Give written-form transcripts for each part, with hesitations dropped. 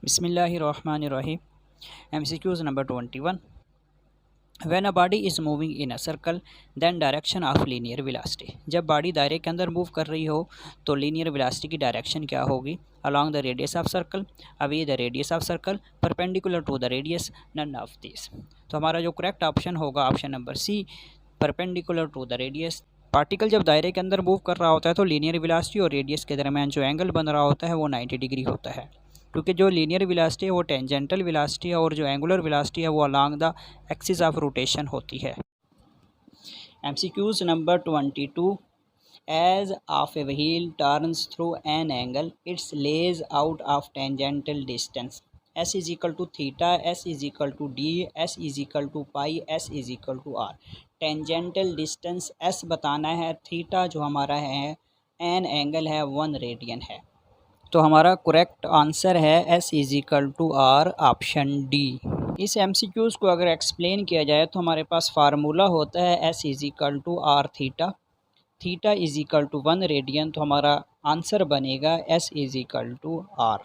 Bismillahirrahmanirrahim. MCQs number 21. When a body is moving in a circle, then direction of linear velocity. जब body दायरे के अंदर move कर रही हो तो लीनियर वेलोसिटी की डायरेक्शन क्या होगी? Along the radius of circle, away the radius of circle, perpendicular to the radius, none of these. तो हमारा जो करेक्ट ऑप्शन होगा option number C, perpendicular to the radius. Particle जब दायरे के अंदर मूव कर रहा होता है तो लीनियर वेलोसिटी और रेडियस के दरमियान जो एंगल बन रहा होता है वो 90 डिग्री होता है, क्योंकि जो लीनियर वेलोसिटी है वो टेंजेंटल वेलोसिटी है और जो एंगुलर वेलोसिटी है वो along the axis of rotation होती है। MCQs number 22. As of a wheel turns through an angle, it lays out of tangential distance. S is equal to theta, S is equal to D, S is equal to pi, S is equal to R. Tangential distance S बताना है, theta जो हमारा है an angle है 1 radian है। तो हमारा correct answer है S is equal to R, option D. इस MCQs को अगर एक्सप्लेन किया जाए तो हमारे पास फार्मूला होता है S is equal to R theta, theta is equal to 1 radian, तो हमारा आंसर बनेगा S is equal to R।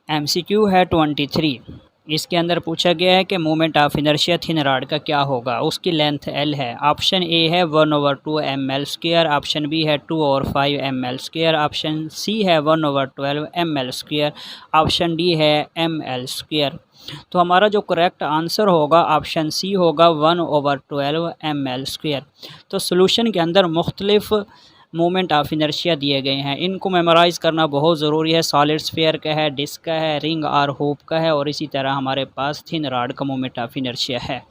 MCQ है 23। इसके अंदर पूछा गया है कि moment of inertia thin rod का क्या होगा। उसकी लेंथ L है। ऑप्शन ए है 1/2 ml², ऑप्शन बी है 2/5 ml², ऑप्शन सी है 1/12 ml², ऑप्शन डी है ml²। तो हमारा जो करेक्ट आंसर होगा ऑप्शन सी होगा 1/12 ml²। तो सॉल्यूशन के अंदर मुख्तलिफ मोमेंट ऑफ इनर्शिया दिए गए हैं, इनको मेमोराइज़ करना बहुत ज़रूरी है। सॉलिड स्फीयर का है, डिस्क का है, रिंग और होप का है, और इसी तरह हमारे पास थिन रॉड का मोमेंट ऑफ इनर्शिया है।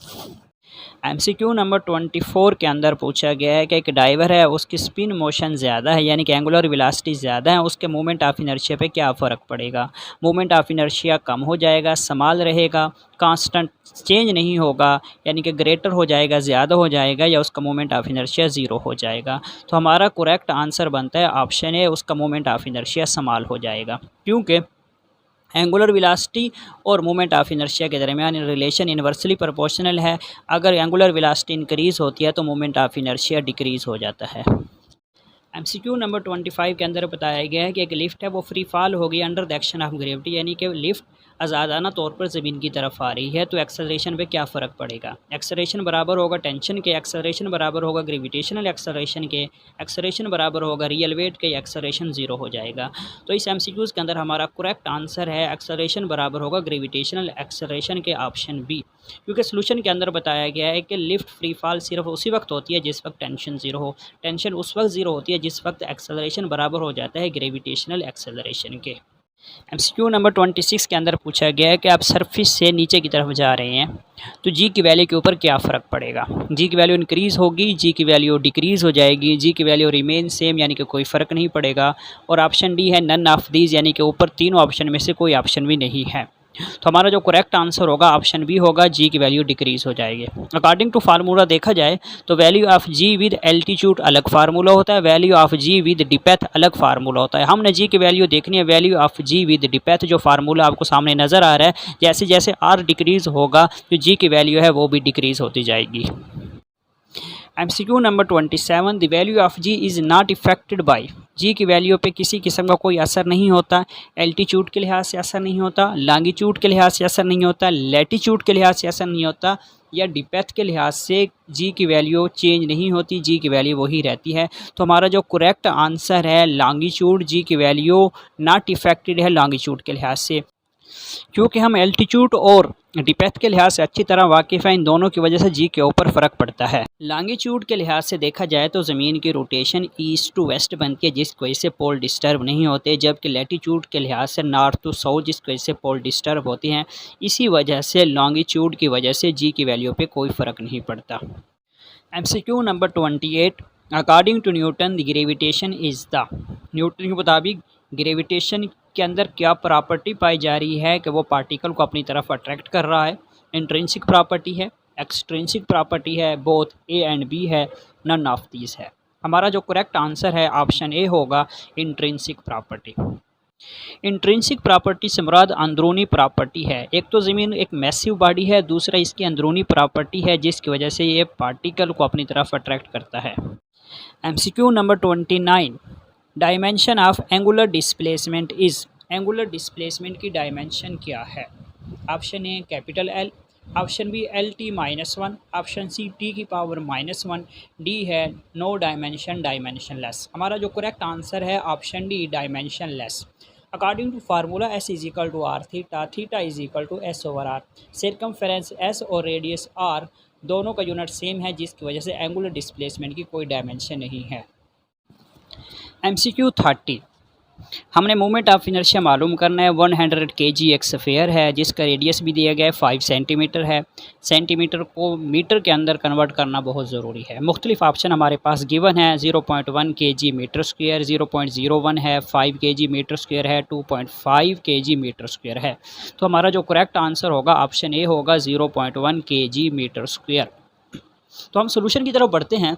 MCQ नंबर 24 के अंदर पूछा गया है कि एक डाइवर है, उसकी स्पिन मोशन ज़्यादा है यानी कि एंगुलर वेलोसिटी ज़्यादा है, उसके मोमेंट ऑफ इनर्शिया पे क्या फ़र्क पड़ेगा? मोमेंट ऑफ इनर्शिया कम हो जाएगा, समाल रहेगा, कांस्टेंट चेंज नहीं होगा यानी कि ग्रेटर हो जाएगा, ज़्यादा हो जाएगा, या उसका मोमेंट ऑफ इनर्शिया ज़ीरो हो जाएगा। तो हमारा करेक्ट आंसर बनता है ऑप्शन ए, उसका मोमेंट ऑफ इनर्शिया समाल हो जाएगा, क्योंकि एंगुलर वेलोसिटी और मोमेंट ऑफ इनर्शिया के दरमियान रिलेशन इन्वर्सली प्रोपोर्शनल है। अगर एंगुलर वेलोसिटी इंक्रीज़ होती है तो मोमेंट ऑफ इनर्शिया डिक्रीज़ हो जाता है। MCQ नंबर 25 के अंदर बताया गया है कि एक लिफ्ट है वो फ्री फॉल होगी under the action of gravity, यानी कि लिफ्ट आज़ादाना तौर पर ज़मीन की तरफ आ रही है, तो एक्सेलरेशन पे क्या फ़र्क पड़ेगा? एक्सेलरेशन बराबर होगा टेंशन के, एक्सेलरेशन बराबर होगा ग्रेविटेशनल एक्सेलरेशन के, एक्सेलरेशन बराबर होगा रियल वेट के, एक्सेलरेशन ज़ीरो हो जाएगा। तो इस MCQs के अंदर हमारा करेक्ट आंसर है एक्सेलरेशन बराबर होगा ग्रेविटेशनल एक्सेलरेशन के, ऑप्शन बी, क्योंकि सोल्यूशन के अंदर बताया गया है कि लिफ्ट फ्री फॉल सिर्फ उसी वक्त होती है जिस वक्त टेंशन ज़ीरो हो। टेंशन उस वक्त ज़ीरो होती है जिस वक्त एक्सेलरेशन बराबर हो जाता है ग्रेविटेशनल एक्सेलरेशन के। MCQ नंबर 26 के अंदर पूछा गया है कि आप सरफेस से नीचे की तरफ जा रहे हैं तो जी की वैल्यू के ऊपर क्या फ़र्क पड़ेगा? जी की वैल्यू इंक्रीज़ होगी, जी की वैल्यू डिक्रीज़ हो जाएगी, जी की वैल्यू रिमेन सेम यानी कि कोई फ़र्क नहीं पड़ेगा, और ऑप्शन डी है नन ऑफ दीज यानी कि ऊपर तीनों ऑप्शन में से कोई ऑप्शन भी नहीं है। तो हमारा जो करेक्ट आंसर होगा ऑप्शन बी होगा, जी की वैल्यू डिक्रीज़ हो जाएगी। अकॉर्डिंग टू फार्मूला देखा जाए तो value of g with altitude अलग फार्मूला होता है, value of g with depth अलग फार्मूला होता है। हमने जी की वैल्यू देखनी है वैल्यू ऑफ जी विद डिपेथ, जो फार्मूला आपको सामने नज़र आ रहा है, जैसे जैसे आर डिक्रीज़ होगा तो जी की वैल्यू है वो भी डिक्रीज़ होती जाएगी। MCQ number 27, the value of G is not affected by, G की वैल्यू पे किसी किस्म का कोई असर नहीं होता, एल्टीट्यूड के लिहाज से असर नहीं होता, लॉन्गिट्यूड के लिहाज से असर नहीं होता, लैटीट्यूड के लिहाज से असर नहीं होता, या डिपेथ के लिहाज से जी की वैल्यू चेंज नहीं होती, जी की वैल्यू वही रहती है। तो हमारा जो करेक्ट आंसर है लॉन्गिट्यूड, जी की वैल्यू नॉट इफेक्टेड है लॉन्गिट्यूड के लिहाज से, क्योंकि हम एल्टीट्यूड और डिपेथ के लिहाज से अच्छी तरह वाकिफ़ हैं, इन दोनों की वजह से जी के ऊपर फ़र्क पड़ता है। लॉन्गिट्यूड के लिहाज से देखा जाए तो ज़मीन की रोटेशन ईस्ट टू वेस्ट बनती है जिसकी वजह से पोल डिस्टर्ब नहीं होते, जबकि लैटीट्यूड के लिहाज से नॉर्थ टू साउथ जिसकी वजह से पोल डिस्टर्ब होती हैं। इसी वजह से लॉन्गिट्यूड की वजह से जी की वैल्यू पे कोई फ़र्क नहीं पड़ता। MCQ number 28, according to Newton the gravitation is the, Newton के मुताबिक ग्रेविटेशन के अंदर क्या प्रॉपर्टी पाई जा रही है कि वो पार्टिकल को अपनी तरफ अट्रैक्ट कर रहा है? इंट्रिंसिक प्रॉपर्टी है, एक्सट्रिंसिक प्रॉपर्टी है, बोथ ए एंड बी है, नन ऑफ दीज है। हमारा जो करेक्ट आंसर है ऑप्शन ए होगा इंट्रिंसिक प्रॉपर्टी। इंट्रिंसिक प्रॉपर्टी से मुराद अंदरूनी प्रॉपर्टी है। एक तो ज़मीन एक मैसिव बॉडी है, दूसरा इसकी अंदरूनी प्रॉपर्टी है जिसकी वजह से ये पार्टिकल को अपनी तरफ अट्रैक्ट करता है। MCQ number 29, dimension of angular displacement is, angular displacement की डायमेंशन क्या है? Option A capital L, option B L T -1, option C T की पावर -1, डी है नो डायमेंशन डायमेंशन लेस। हमारा जो करेक्ट आंसर है option D dimensionless. According to formula S is equal to R theta, theta is equal to S over R. Circumference S और radius R दोनों का unit same है, जिसकी वजह से एंगुलर डिस्प्लेसमेंट की कोई डायमेंशन नहीं है। MCQ 30, हमने मोमेंट ऑफ इनर्शिया मालूम करना है। 100 kg एक स्फेयर है जिसका रेडियस भी दिया गया है 5 सेंटीमीटर है। सेंटीमीटर को मीटर के अंदर कन्वर्ट करना बहुत ज़रूरी है। मुख्तलिफ ऑप्शन हमारे पास गिवन है। 0.1 kg मीटर स्क्वायर, 0.01 है, 5 kg मीटर स्क्वायर है, 2.5 kg मीटर स्क्वायर है। तो हमारा जो करेक्ट आंसर होगा ऑप्शन ए होगा 0.1 kg मीटर स्क्वायर। तो हम सोल्यूशन की तरफ बढ़ते हैं।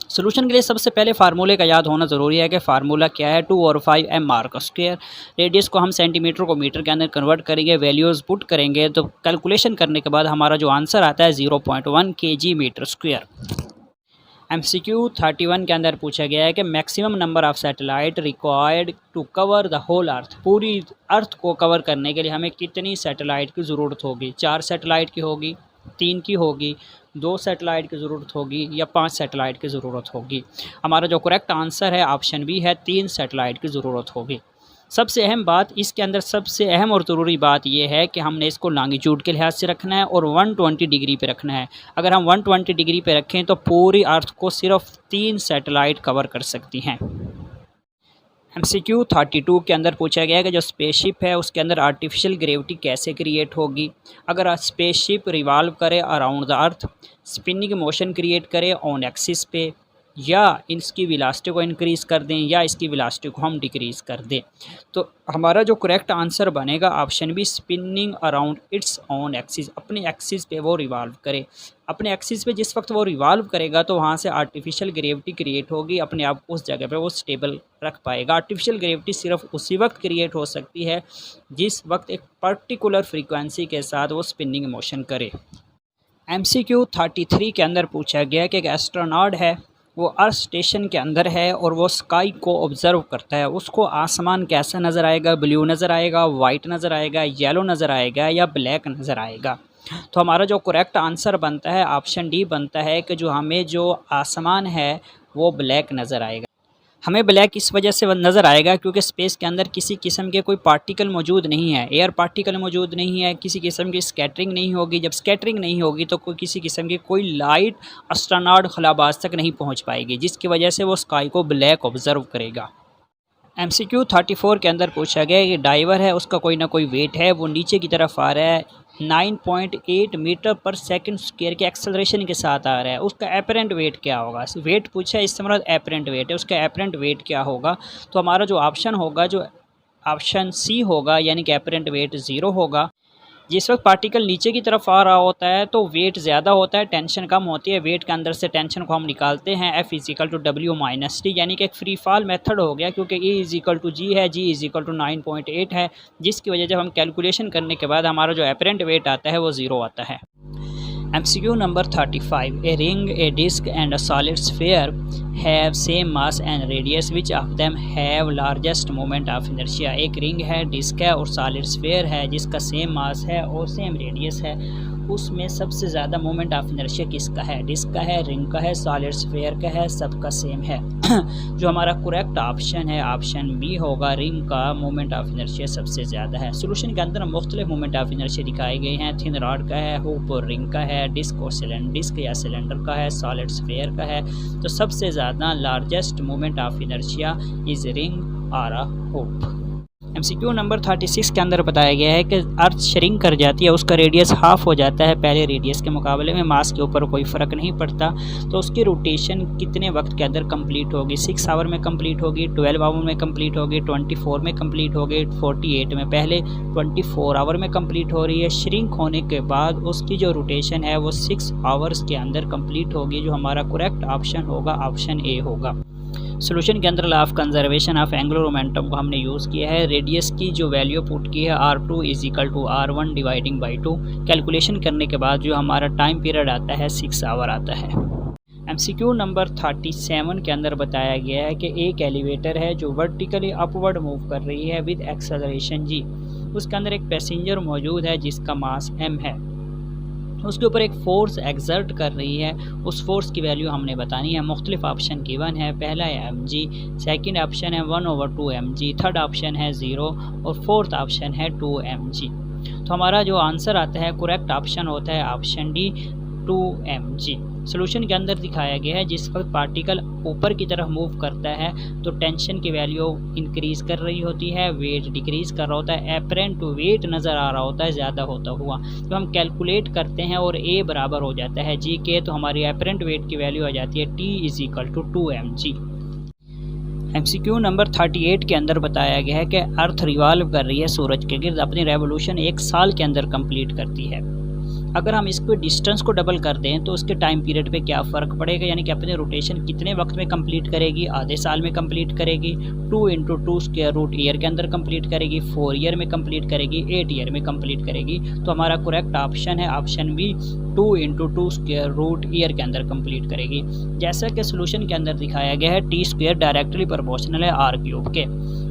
सोल्यूशन के लिए सबसे पहले फार्मूले का याद होना ज़रूरी है कि फार्मूला क्या है। 2 और 5 m r का स्क्वायर। रेडियस को हम सेंटीमीटर को मीटर के अंदर कन्वर्ट करेंगे, वैल्यूज़ पुट करेंगे तो कैलकुलेशन करने के बाद हमारा जो आंसर आता है 0.1 kg मीटर स्क्वायर। MCQ 31 के अंदर पूछा गया है कि maximum number of satellite required to cover the whole earth. पूरी अर्थ को कवर करने के लिए हमें कितनी सैटेलाइट की ज़रूरत होगी? 4 सैटेलाइट की होगी, 3 की होगी, 2 सैटेलाइट की ज़रूरत होगी या 5 सैटेलाइट की ज़रूरत होगी? हमारा जो करेक्ट आंसर है ऑप्शन बी है 3 सैटेलाइट की ज़रूरत होगी। सबसे अहम बात इसके अंदर, सबसे अहम और ज़रूरी बात यह है कि हमने इसको लॉन्गिट्यूड के लिहाज से रखना है और 120 डिग्री पे रखना है। अगर हम 120 डिग्री पे रखें तो पूरी अर्थ को सिर्फ 3 सैटेलाइट कवर कर सकती हैं। MCQ 32 के अंदर पूछा गया है कि जो स्पेसशिप है उसके अंदर आर्टिफिशियल ग्रेविटी कैसे क्रिएट होगी? अगर स्पेसशिप रिवॉल्व करे around the earth, spinning motion create करे ऑन एक्सिस पे, या इसकी वेलोसिटी को इंक्रीज़ कर दें या इसकी वेलोसिटी को हम डिक्रीज़ कर दें, तो हमारा जो करेक्ट आंसर बनेगा option B spinning around its on axis. अपने एक्सिस पे वो रिवॉल्व करे। अपने एक्सिस पे जिस वक्त वो रिवॉल्व करेगा तो वहाँ से आर्टिफिशियल ग्रेविटी क्रिएट होगी, अपने आप उस जगह पे वो स्टेबल रख पाएगा। आर्टिफिशियल ग्रेविटी सिर्फ उसी वक्त क्रिएट हो सकती है जिस वक्त एक पर्टिकुलर फ्रीक्वेंसी के साथ वो स्पिनिंग मोशन करे। MCQ 33 के अंदर पूछा गया कि एक एस्ट्रोनॉट है, वो अर्थ स्टेशन के अंदर है और वो स्काई को ऑब्ज़र्व करता है। उसको आसमान कैसा नज़र आएगा? ब्लू नज़र आएगा, वाइट नज़र आएगा, येलो नज़र आएगा या ब्लैक नज़र आएगा? तो हमारा जो करेक्ट आंसर बनता है ऑप्शन डी बनता है कि जो हमें जो आसमान है वो ब्लैक नज़र आएगा। हमें ब्लैक इस वजह से नज़र आएगा क्योंकि स्पेस के अंदर किसी किस्म के कोई पार्टिकल मौजूद नहीं है, एयर पार्टिकल मौजूद नहीं है, किसी किस्म की स्कैटरिंग नहीं होगी। जब स्कैटरिंग नहीं होगी तो कोई किसी किस्म की कोई लाइट एस्ट्रोनॉट खलाबाज तक नहीं पहुंच पाएगी, जिसकी वजह से वो स्काई को ब्लैक ऑब्ज़र्व करेगा। MCQ 34 के अंदर पूछा गया कि डाइवर है, उसका कोई ना कोई वेट है, वो नीचे की तरफ आ रहा है 9.8 मीटर पर सेकंड स्क्वायर के एक्सेलरेशन के साथ आ रहा है। उसका एपरेंट वेट क्या होगा? वेट पूछा है, इससे मतलब एपरेंट वेट है, उसका एपरेंट वेट क्या होगा? तो हमारा जो ऑप्शन होगा, जो ऑप्शन सी होगा, यानी कि एपरेंट वेट 0 होगा। जिस वक्त पार्टिकल नीचे की तरफ आ रहा होता है तो वेट ज़्यादा होता है, टेंशन कम होती है। वेट के अंदर से टेंशन को हम निकालते हैं F = W - T, यानी कि एक फ्री फॉल मेथड हो गया क्योंकि E = G है, G = 9.8 है, जिसकी वजह से हम कैलकुलेशन करने के बाद हमारा जो एपरेंट वेट आता है वो 0 आता है। MCQ number 35, a ring, a disc and a solid sphere have same mass and radius, which of them have largest moment of inertia? एक रिंग है, डिस्क है और सॉलिड स्फीयर है जिसका सेम मास है और सेम रेडियस है। उसमें सबसे ज़्यादा मोमेंट ऑफ इनर्शिया किसका है? डिस्क का है, रिंग का है, सॉलिड स्फीयर का है, सबका सेम है। जो हमारा करेक्ट ऑप्शन है ऑप्शन बी होगा, रिंग का मोमेंट ऑफ इनर्शिया सबसे ज़्यादा है। सोल्यूशन के अंदर मुख्तलिफ मोमेंट ऑफ इनर्शिया दिखाए गए हैं। थिन रॉड का है, हुप और रिंग का है, डिस्क और डिस्क या सिलेंडर का है, सॉलिड स्फीयर का है। तो सबसे ज़्यादा largest moment of inertia is ring और अ हुप। MCQ नंबर 36 के अंदर बताया गया है कि अर्थ श्रिंक कर जाती है, उसका रेडियस हाफ हो जाता है पहले रेडियस के मुकाबले में, मास के ऊपर कोई फ़र्क नहीं पड़ता, तो उसकी रोटेशन कितने वक्त के अंदर कंप्लीट होगी? 6 आवर में कंप्लीट होगी, 12 आवर में कंप्लीट होगी, 24 में कंप्लीट होगी, 48 में? पहले 24 आवर में कंप्लीट हो रही है। श्रिंक होने के बाद उसकी जो रोटेशन है वो 6 आवर्स के अंदर कंप्लीट होगी। जो हमारा करेक्ट ऑप्शन होगा ऑप्शन ए होगा। सोल्यूशन के अंदर law of conservation of angular momentum को हमने यूज़ किया है। रेडियस की जो वैल्यू पुट की है R2 = R1 / 2। कैलकुलेशन करने के बाद जो हमारा टाइम पीरियड आता है 6 आवर आता है। MCQ नंबर 37 के अंदर बताया गया है कि एक एलिवेटर है जो वर्टिकली अपवर्ड मूव कर रही है विद एक्सेलरेशन g। उसके अंदर एक पैसेंजर मौजूद है जिसका मास m है, उसके ऊपर एक फ़ोर्स एक्सर्ट कर रही है, उस फोर्स की वैल्यू हमने बतानी है। मुख्तलिफ ऑप्शन गिवन है, पहला है mg, सेकंड ऑप्शन है 1/2 mg, थर्ड ऑप्शन है 0 और फोर्थ ऑप्शन है 2 mg। तो हमारा जो आंसर आता है करेक्ट ऑप्शन होता है ऑप्शन डी 2 mg। सोल्यूशन के अंदर दिखाया गया है जिस वक्त पार्टिकल ऊपर की तरफ मूव करता है तो टेंशन की वैल्यू इंक्रीज़ कर रही होती है, वेट डिक्रीज़ कर रहा होता है, एपरेंट वेट नज़र आ रहा होता है ज़्यादा होता हुआ। तो हम कैलकुलेट करते हैं और ए बराबर हो जाता है जी के, तो हमारी एपरेंट वेट की वैल्यू आ जाती है T = 2 mg। MCQ नंबर 38 के अंदर बताया गया है कि अर्थ रिवॉल्व कर रही है सूरज के गिर्द, अपनी रेवोल्यूशन 1 साल के अंदर कंप्लीट करती है। अगर हम इसको डिस्टेंस को डबल कर दें तो उसके टाइम पीरियड पे क्या फ़र्क पड़ेगा, यानी कि अपने रोटेशन कितने वक्त में कंप्लीट करेगी, आधे साल में कंप्लीट करेगी, 2 × 2 स्क्वायर रूट ईयर के अंदर कंप्लीट करेगी, 4 ईयर में कंप्लीट करेगी, 8 ईयर में कंप्लीट करेगी। तो हमारा करेक्ट ऑप्शन है option B 2 × 2 square root year के अंदर कंप्लीट करेगी। जैसा कि सोल्यूशन के अंदर दिखाया गया है T² डायरेक्टली प्रोपोर्शनल है R³ के,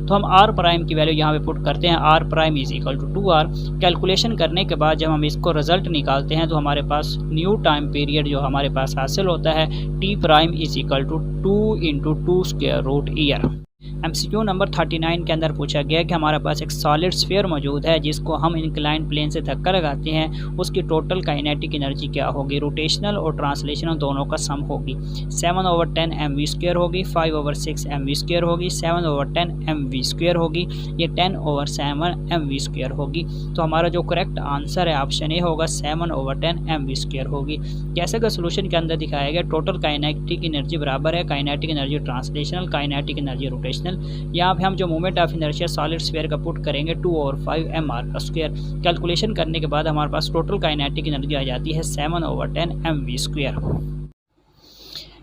तो हम R प्राइम की वैल्यू यहाँ पे पुट करते हैं, R प्राइम = 2R। कैलकुलेशन करने के बाद जब हम इसको रिजल्ट निकालते हैं तो हमारे पास न्यू टाइम पीरियड जो हमारे पास हासिल होता है T prime = 2 × 2 square root year. MCQ number 39 के अंदर पूछा गया कि हमारे पास एक सॉलिड स्फीयर मौजूद है जिसको हम इंक्लाइन प्लेन से धक्का लगाते हैं, उसकी टोटल काइनेटिक एनर्जी क्या होगी, रोटेशनल और ट्रांसलेशनल दोनों का सम होगी। 7/10 mv² होगी, 5/6 mv² होगी, 7/10 mv² होगी, ये 10/7 mv² होगी। तो हमारा जो करेक्ट आंसर है ऑप्शन ए होगा 7/10 mv² होगी। जैसे कि सोल्यूशन के अंदर दिखाया गया टोटल काइनेटिक एनर्जी बराबर है kinetic energy translational, kinetic energy rotational. यहाँ पे हम जो moment of inertia solid sphere का पुट करेंगे 2/5 mr²। कैलकुलेशन करने के बाद हमारे पास टोटल काइनेटिक एनर्जी आ जाती है 7/10 mv²।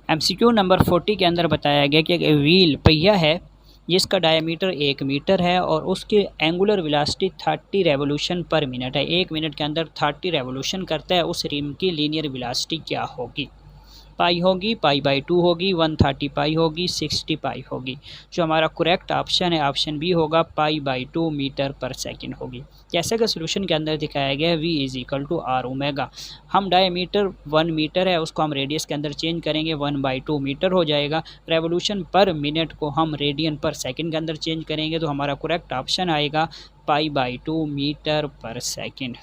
MCQ नंबर 40 के अंदर बताया गया कि एक व्हील पहिया है जिसका डायमीटर 1 मीटर है और उसकी एंगुलर वेलोसिटी 30 रेवोल्यूशन पर मिनट है। 1 मिनट के अंदर 30 रेवोल्यूशन करता है, उस रिम की लीनियर वेलोसिटी क्या होगी, पाई होगी, π/2 होगी, 130 पाई होगी, 60 पाई होगी। जो हमारा करेक्ट ऑप्शन है ऑप्शन बी होगा π/2 मीटर पर सेकंड होगी। जैसे कि सोल्यूशन के अंदर दिखाया गया है V = r⍵। हम डायमीटर 1 मीटर है उसको हम रेडियस के अंदर चेंज करेंगे, 1/2 मीटर हो जाएगा। रेवोल्यूशन पर मिनट को हम रेडियन पर सेकंड के अंदर चेंज करेंगे तो हमारा करेक्ट ऑप्शन आएगा π/2 मीटर पर सेकंड।